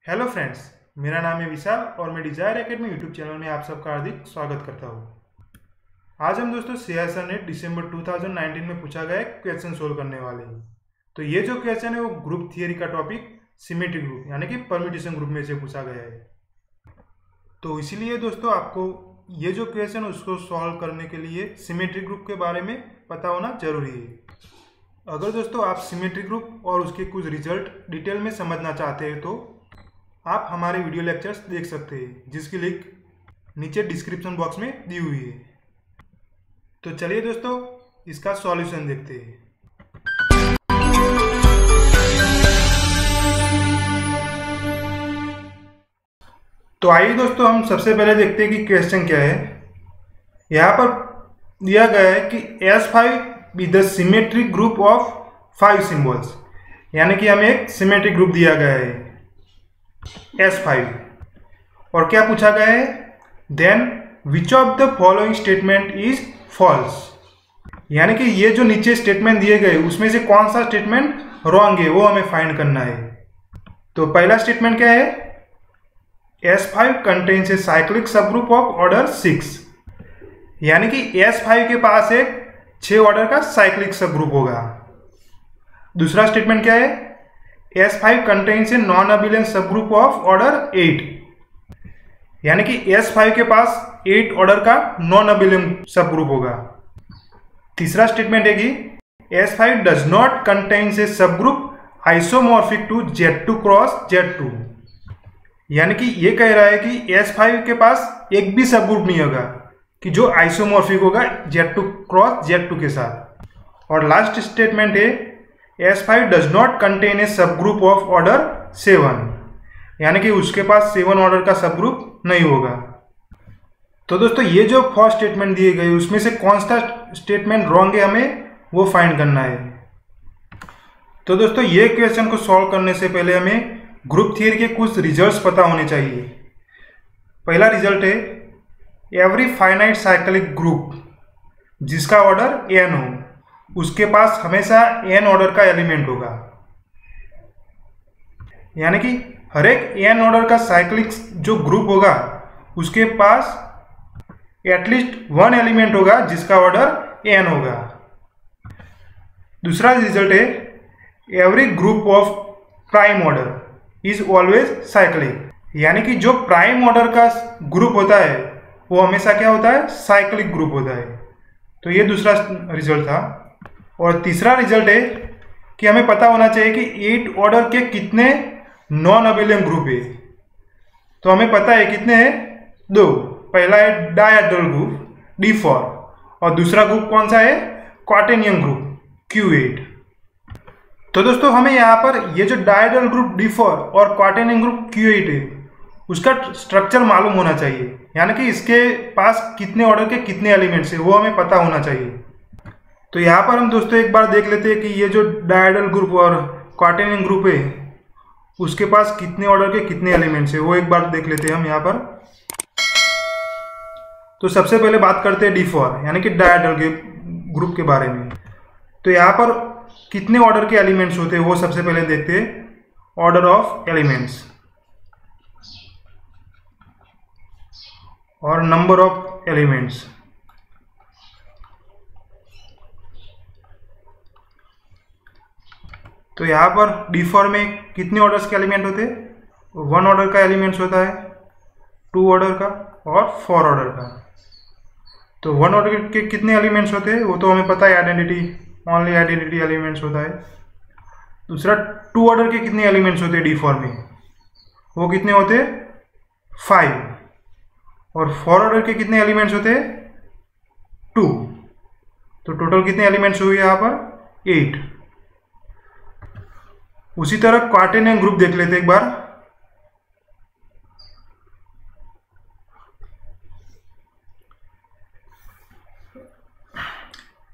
Hello friends, मेरा नाम है विशाल और मैं डिजायर एकेडमी यूट्यूब चैनल में आप सबका हार्दिक स्वागत करता हूँ। आज हम दोस्तों सीएसआर नेट दिसंबर 2019 में पूछा गया एक क्वेश्चन सोल्व करने वाले हैं। तो ये जो क्वेश्चन है वो ग्रुप थियरी का टॉपिक सिमेट्रिक ग्रुप यानी कि परम्यूटेशन ग्रुप में से पूछा गया है। तो इसीलिए दोस्तों आपको ये जो क्वेश्चन उसको सॉल्व करने के लिए सिमेट्रिक ग्रुप के बारे में पता होना जरूरी है। अगर दोस्तों आप सिमेट्रिक ग्रुप और उसके कुछ रिजल्ट डिटेल में समझना चाहते हैं तो आप हमारे वीडियो लेक्चर्स देख सकते हैं, जिसकी लिंक नीचे डिस्क्रिप्शन बॉक्स में दी हुई है। तो चलिए दोस्तों इसका सॉल्यूशन देखते हैं। तो आइए दोस्तों हम सबसे पहले देखते हैं कि क्वेश्चन क्या है। यहाँ पर दिया गया है कि S5 is the symmetric group of 5 symbols, यानी कि हमें एक सिमेट्रिक ग्रुप दिया गया है S5 और क्या पूछा गया है, then which of the following statement is false, यानी कि ये जो नीचे स्टेटमेंट दिए गए उसमें से कौन सा स्टेटमेंट रॉन्ग है वो हमें फाइंड करना है। तो पहला स्टेटमेंट क्या है, S5 contains a cyclic subgroup of order 6, यानी कि S5 के पास एक 6 ऑर्डर का साइक्लिक सबग्रुप होगा। दूसरा स्टेटमेंट क्या है, S5 contains a non abelian subgroup of order 8, यानी कि S5 के पास 8 ऑर्डर का नॉन अबिलियंट सबग्रुप होगा। तीसरा स्टेटमेंट है कि S5 does not contains a subgroup isomorphic to Z2 cross Z2, यानी कि ये कह रहा है कि S5 के पास एक भी सबग्रुप नहीं होगा कि जो आइसोमॉर्फिक होगा Z2 क्रॉस Z2 के साथ। और लास्ट स्टेटमेंट है S5 does not contain a subgroup of order 7, यानी कि उसके पास 7 ऑर्डर का सबग्रुप नहीं होगा। तो दोस्तों ये जो फर्स्ट स्टेटमेंट दिए गए उसमें से कौन सा स्टेटमेंट रॉन्ग है हमें वो फाइंड करना है। तो दोस्तों ये क्वेश्चन को सॉल्व करने से पहले हमें ग्रुप थियरी के कुछ रिजल्ट्स पता होने चाहिए। पहला रिजल्ट है, एवरी फाइनाइट साइक्लिक ग्रुप जिसका ऑर्डर n हो उसके पास हमेशा n ऑर्डर का एलिमेंट होगा, यानी कि हर एक n ऑर्डर का साइक्लिक जो ग्रुप होगा उसके पास एटलीस्ट 1 एलिमेंट होगा जिसका ऑर्डर n होगा। दूसरा रिजल्ट है, every group of prime order is always cyclic, यानी कि जो प्राइम ऑर्डर का ग्रुप होता है वो हमेशा क्या होता है, साइक्लिक ग्रुप होता है। तो ये दूसरा रिजल्ट था। और तीसरा रिजल्ट है कि हमें पता होना चाहिए कि 8 ऑर्डर के कितने नॉन अबिलियंट ग्रुप है। तो हमें पता है कितने हैं, 2। पहला है डायहेड्रल ग्रुप D4 और दूसरा ग्रुप कौन सा है, क्वाटेनियन ग्रुप Q8। तो दोस्तों हमें यहाँ पर ये जो डायहेड्रल ग्रुप D4 और क्वाटेनियन ग्रुप Q8 है उसका स्ट्रक्चर मालूम होना चाहिए, यानी कि इसके पास कितने ऑर्डर के कितने एलिमेंट्स है वो हमें पता होना चाहिए। तो यहाँ पर हम दोस्तों एक बार देख लेते हैं कि ये जो डायहेड्रल ग्रुप और क्वाटेनियन ग्रुप है उसके पास कितने ऑर्डर के कितने एलिमेंट्स है वो एक बार देख लेते हैं हम यहाँ पर। तो सबसे पहले बात करते हैं D4 यानी कि डायहेड्रल के ग्रुप के बारे में। तो यहाँ पर कितने ऑर्डर के एलिमेंट्स होते हैं वो सबसे पहले देखते हैं, ऑर्डर ऑफ एलिमेंट्स और नंबर ऑफ एलिमेंट्स। तो यहाँ पर D4 में कितने ऑर्डर्स के एलिमेंट होते हैं, 1 ऑर्डर का एलिमेंट्स होता है, 2 ऑर्डर का और 4 ऑर्डर का। तो 1 ऑर्डर के कितने एलिमेंट्स होते हैं वो तो हमें पता है, आइडेंटिटी, ओनली आइडेंटिटी एलिमेंट्स होता है। दूसरा 2 ऑर्डर के कितने एलिमेंट्स होते हैं D4 में, वो कितने होते हैं, 5। और 4 ऑर्डर के कितने एलिमेंट्स होते हैं, 2। तो टोटल कितने एलिमेंट्स हुए यहाँ पर, 8। उसी तरह क्वाटेनियन ग्रुप देख लेते एक बार।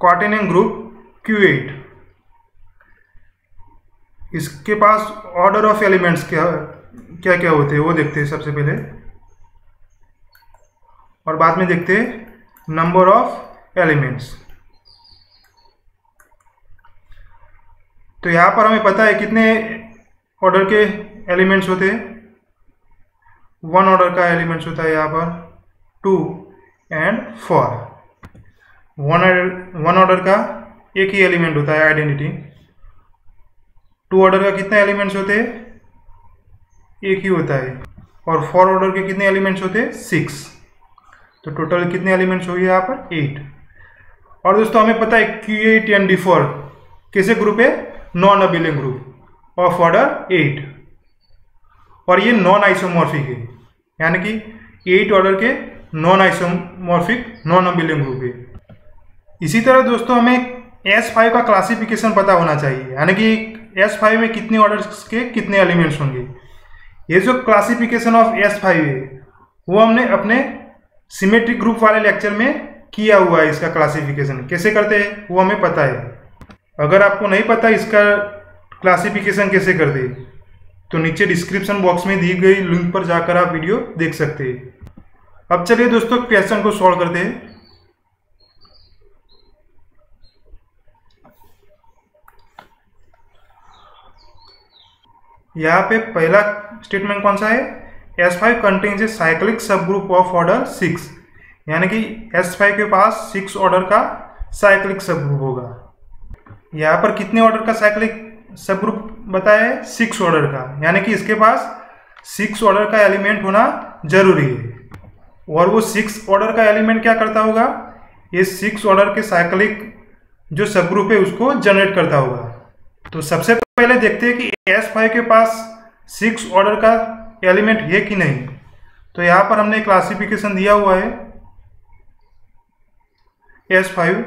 क्वाटेनियन ग्रुप Q8, इसके पास ऑर्डर ऑफ एलिमेंट्स क्या क्या क्या होते हैं वो देखते हैं सबसे पहले, और बाद में देखते हैं नंबर ऑफ एलिमेंट्स। तो यहाँ पर हमें पता है कितने ऑर्डर के एलिमेंट्स होते हैं, वन ऑर्डर का एलिमेंट्स होता है यहाँ पर 2 एंड 4। वन ऑर्डर का एक ही एलिमेंट होता है आइडेंटिटी। 2 ऑर्डर का कितने एलिमेंट्स होते हैं? एक ही होता है। और 4 ऑर्डर के कितने एलिमेंट्स होते हैं? 6। तो टोटल कितने एलिमेंट्स हो गए यहाँ पर? 8। और दोस्तों हमें पता है Q8 एंड D4 कैसे ग्रुप है? Non abelian group of order 8, और ये नॉन आइसोमॉर्फिक है, यानी कि 8 ऑर्डर के non isomorphic non abelian group है। इसी तरह दोस्तों हमें S5 का क्लासिफिकेशन पता होना चाहिए, यानी कि S5 में कितने ऑर्डर्स के कितने एलिमेंट्स होंगे। ये जो क्लासिफिकेशन ऑफ S5 है वो हमने अपने सिमेट्रिक ग्रुप वाले लेक्चर में किया हुआ है। इसका क्लासिफिकेशन कैसे करते हैं वो हमें पता है। अगर आपको नहीं पता इसका क्लासिफिकेशन कैसे करते हैं तो नीचे डिस्क्रिप्शन बॉक्स में दी गई लिंक पर जाकर आप वीडियो देख सकते हैं। अब चलिए दोस्तों क्वेश्चन को सॉल्व करते हैं। यहाँ पे पहला स्टेटमेंट कौन सा है? S5 कंटेन्स ए साइक्लिक सब ग्रुप ऑफ ऑर्डर 6, यानी कि S5 के पास 6 ऑर्डर का साइक्लिक सब ग्रुप होगा। यहाँ पर कितने ऑर्डर का साइक्लिक सब ग्रुप बताया है? 6 ऑर्डर का, यानी कि इसके पास 6 ऑर्डर का एलिमेंट होना जरूरी है। और वो 6 ऑर्डर का एलिमेंट क्या करता होगा? ये 6 ऑर्डर के साइक्लिक जो सब ग्रुप है उसको जनरेट करता होगा। तो सबसे पहले देखते हैं कि S5 के पास 6 ऑर्डर का एलिमेंट है कि नहीं। तो यहाँ पर हमने क्लासिफिकेशन दिया हुआ है S5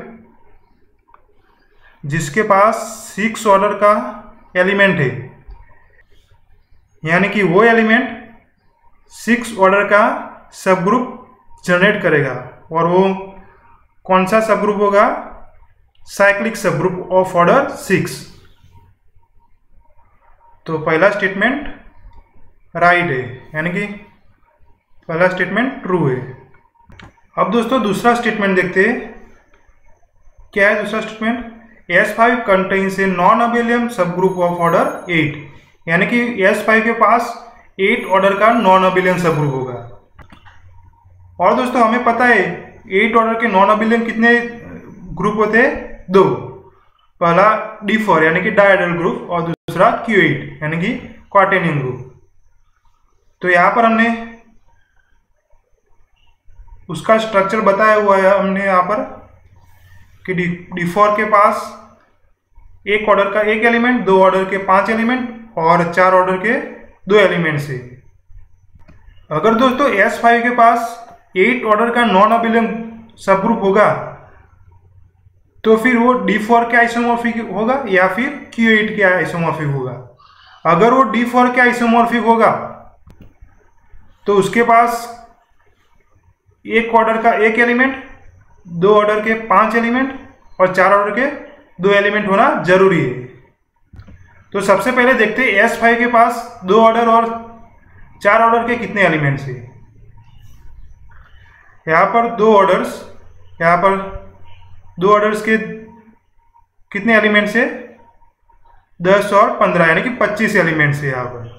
जिसके पास 6 ऑर्डर का एलिमेंट है, यानी कि वो एलिमेंट 6 ऑर्डर का सब ग्रुप जनरेट करेगा। और वो कौन सा सब ग्रुप होगा? साइक्लिक सब ग्रुप ऑफ ऑर्डर 6। तो पहला स्टेटमेंट राइट है, यानी कि पहला स्टेटमेंट ट्रू है। अब दोस्तों दूसरा स्टेटमेंट देखते हैं। क्या है दूसरा statement? S5 contains a non abelian सब ग्रुप ऑफ ऑर्डर 8, यानी कि S5 के पास 8 ऑर्डर का नॉन अबेलियन सब ग्रुप होगा। और दोस्तों हमें पता है 8 ऑर्डर के नॉन अबेलियन कितने ग्रुप होते हैं? 2। पहला D4 यानी कि डायहेड्रल ग्रुप और दूसरा Q8 यानी कि क्वार्टेनियन ग्रुप। तो यहाँ पर हमने उसका स्ट्रक्चर बताया हुआ है हमने यहाँ पर कि D4 के पास 1 ऑर्डर का 1 एलिमेंट, 2 ऑर्डर के 5 एलिमेंट और 4 ऑर्डर के 2 एलिमेंट्स है। अगर दोस्तों S5 के पास 8 ऑर्डर का नॉन अबेलियन सब ग्रुप होगा तो फिर वो D4 के आइसोमॉर्फिक होगा या फिर Q8 के आइसोमॉर्फिक होगा। अगर वो D4 के आइसोमॉर्फिक होगा तो उसके पास 1 ऑर्डर का 1 एलिमेंट, 2 ऑर्डर के 5 एलिमेंट और 4 ऑर्डर के 2 एलिमेंट होना जरूरी है। तो सबसे पहले देखते हैं S5 के पास 2 ऑर्डर और 4 ऑर्डर के कितने एलिमेंट्स है। यहाँ पर 2 ऑर्डर्स के कितने एलिमेंट्स है? 10 और 15 यानी कि 25 एलिमेंट्स है यहाँ पर।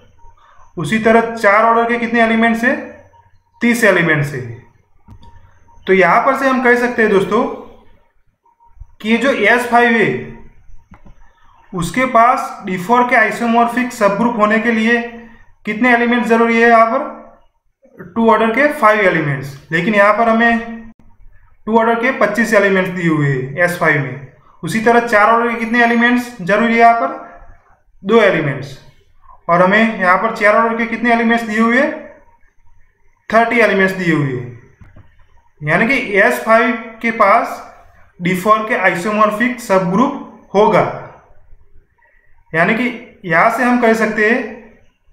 उसी तरह 4 ऑर्डर के कितने एलिमेंट्स है? 30 एलिमेंट्स है। तो यहाँ पर से हम कह सकते हैं दोस्तों कि ये जो S5 है उसके पास D4 के आइसोमॉर्फिक सब ग्रुप होने के लिए कितने एलिमेंट्स जरूरी है? यहाँ पर 2 ऑर्डर के 5 एलिमेंट्स, लेकिन यहाँ पर हमें 2 ऑर्डर के 25 एलिमेंट्स दिए हुए हैं S5 में। उसी तरह 4 ऑर्डर के कितने एलिमेंट्स जरूरी है? यहाँ पर 2 एलिमेंट्स, और हमें यहाँ पर 4 ऑर्डर के कितने एलिमेंट्स दिए हुए हैं? 30 एलिमेंट्स दिए हुए हैं। यानी कि S5 के पास D4 के आइसोमॉर्फिक सब ग्रुप होगा। यानी कि यहां से हम कह सकते हैं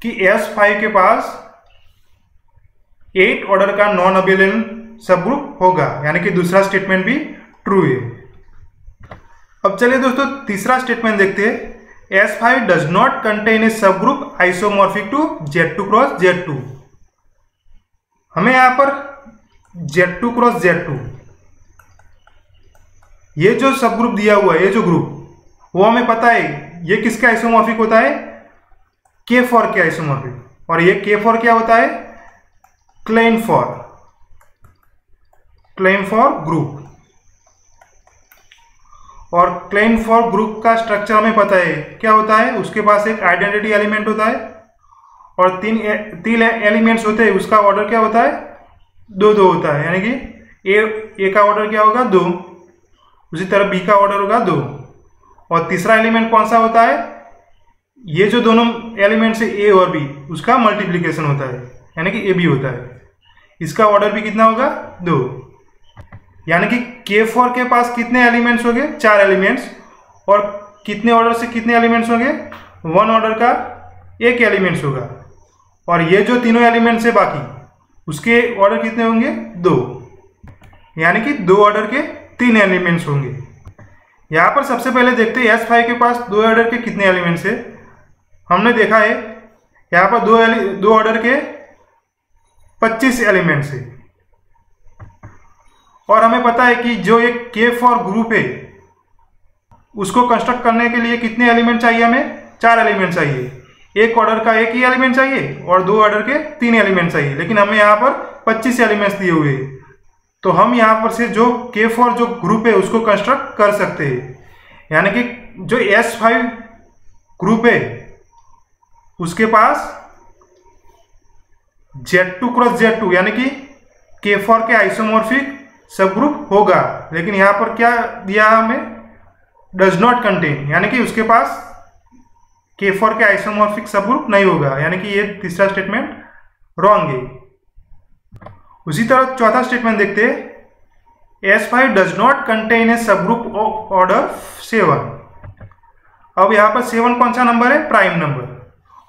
कि S5 के पास 8 ऑर्डर का नॉन अबेलियन सब ग्रुप होगा, यानी कि दूसरा स्टेटमेंट भी ट्रू है। अब चलिए दोस्तों तीसरा स्टेटमेंट देखते हैं। S5 does not contain a सब group isomorphic to Z2 cross Z2। हमें यहां पर Z2 क्रॉस Z2 ये जो सब ग्रुप दिया हुआ है, ये जो ग्रुप, वो हमें पता है ये किसका आइसोमॉर्फिक होता है? K4 के आइसोमॉर्फिक। और ये K4 क्या होता है? Claim for group. और क्लेम फॉर ग्रुप का स्ट्रक्चर हमें पता है क्या होता है। उसके पास एक आइडेंटिटी एलिमेंट होता है और तीन एलिमेंट्स होते हैं। उसका ऑर्डर क्या होता है, 2-2 होता है, यानी कि ए का ऑर्डर क्या होगा, 2। उसी तरह बी का ऑर्डर होगा 2। और तीसरा एलिमेंट कौन सा होता है, ये जो दोनों एलिमेंट्स है ए और बी, उसका मल्टीप्लिकेशन होता है, यानी कि ए बी होता है। इसका ऑर्डर भी कितना होगा, 2। यानी कि K4 के पास कितने एलिमेंट्स होंगे, 4 एलिमेंट्स। और कितने ऑर्डर से कितने एलिमेंट्स होंगे, 1 ऑर्डर का 1 एलिमेंट्स होगा। और ये जो तीनों एलिमेंट्स है बाकी, उसके ऑर्डर कितने होंगे, 2। यानी कि 2 ऑर्डर के 3 एलिमेंट्स होंगे। यहाँ पर सबसे पहले देखते हैं S5 के पास 2 ऑर्डर के कितने एलिमेंट्स है। हमने देखा है यहाँ पर 2 ऑर्डर के 25 एलिमेंट्स है। और हमें पता है कि जो एक K4 ग्रुप है उसको कंस्ट्रक्ट करने के लिए कितने एलिमेंट चाहिए, हमें 4 एलिमेंट चाहिए। 1 ऑर्डर का 1 ही एलिमेंट चाहिए और 2 ऑर्डर के 3 एलिमेंट चाहिए, लेकिन हमें यहाँ पर 25 एलिमेंट्स दिए हुए हैं। तो हम यहाँ पर से जो K4 जो ग्रुप है उसको कंस्ट्रक्ट कर सकते हैं। यानी कि जो S5 ग्रुप है उसके पास Z2 क्रॉस Z2 यानी कि K4 के आइसोमॉर्फिक सब ग्रुप होगा। लेकिन यहाँ पर क्या दिया हमें, डज नॉट कंटेन, यानी कि उसके पास K4 के आइसोमॉर्फिक सब ग्रुप नहीं होगा, यानी कि ये तीसरा स्टेटमेंट रॉन्ग है। उसी तरह चौथा स्टेटमेंट देखते हैं, S5 does not contain a सब ग्रुप ऑफ ऑर्डर 7। अब यहाँ पर 7 कौन सा नंबर है, प्राइम नंबर।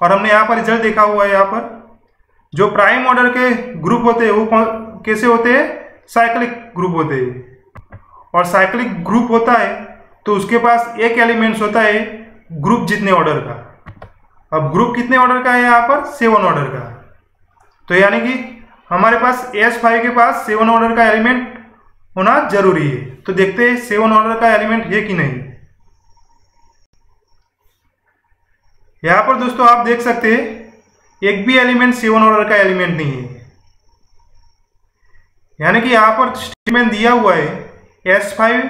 और हमने यहाँ पर रिजल्ट देखा हुआ है, यहाँ पर जो प्राइम ऑर्डर के ग्रुप होते हैं वो कैसे होते हैं, साइक्लिक ग्रुप होते हैं। और साइक्लिक ग्रुप होता है तो उसके पास 1 एलिमेंट्स होता है ग्रुप जितने ऑर्डर का। अब ग्रुप कितने ऑर्डर का है, यहाँ पर 7 ऑर्डर का। तो यानी कि हमारे पास S5 के पास 7 ऑर्डर का एलिमेंट होना जरूरी है। तो देखते हैं 7 ऑर्डर का एलिमेंट है कि नहीं। यहाँ पर दोस्तों आप देख सकते हैं एक भी एलिमेंट 7 ऑर्डर का एलिमेंट नहीं है। यानी कि यहाँ पर स्टेटमेंट दिया हुआ है S5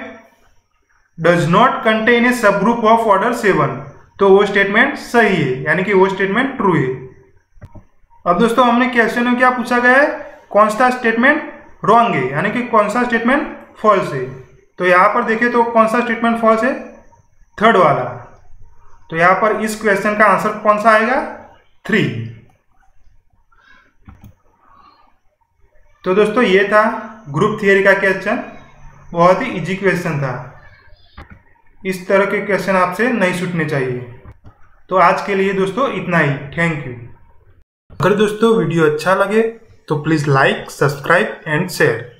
does not contain a सब ग्रुप ऑफ ऑर्डर 7, तो वो स्टेटमेंट सही है, यानी कि वो स्टेटमेंट ट्रू है। अब दोस्तों हमने क्वेश्चन में क्या पूछा गया है, कौन सा स्टेटमेंट रॉन्ग है, यानी कि कौन सा स्टेटमेंट फॉल्स है। तो यहाँ पर देखें तो कौन सा स्टेटमेंट फॉल्स है, 3rd वाला। तो यहाँ पर इस क्वेश्चन का आंसर कौन सा आएगा, 3। तो दोस्तों ये था ग्रुप थियरी का क्वेश्चन, बहुत ही इजी क्वेश्चन था। इस तरह के क्वेश्चन आपसे नहीं छूटने चाहिए। तो आज के लिए दोस्तों इतना ही, थैंक यू। अगर दोस्तों वीडियो अच्छा लगे तो please like, subscribe and share.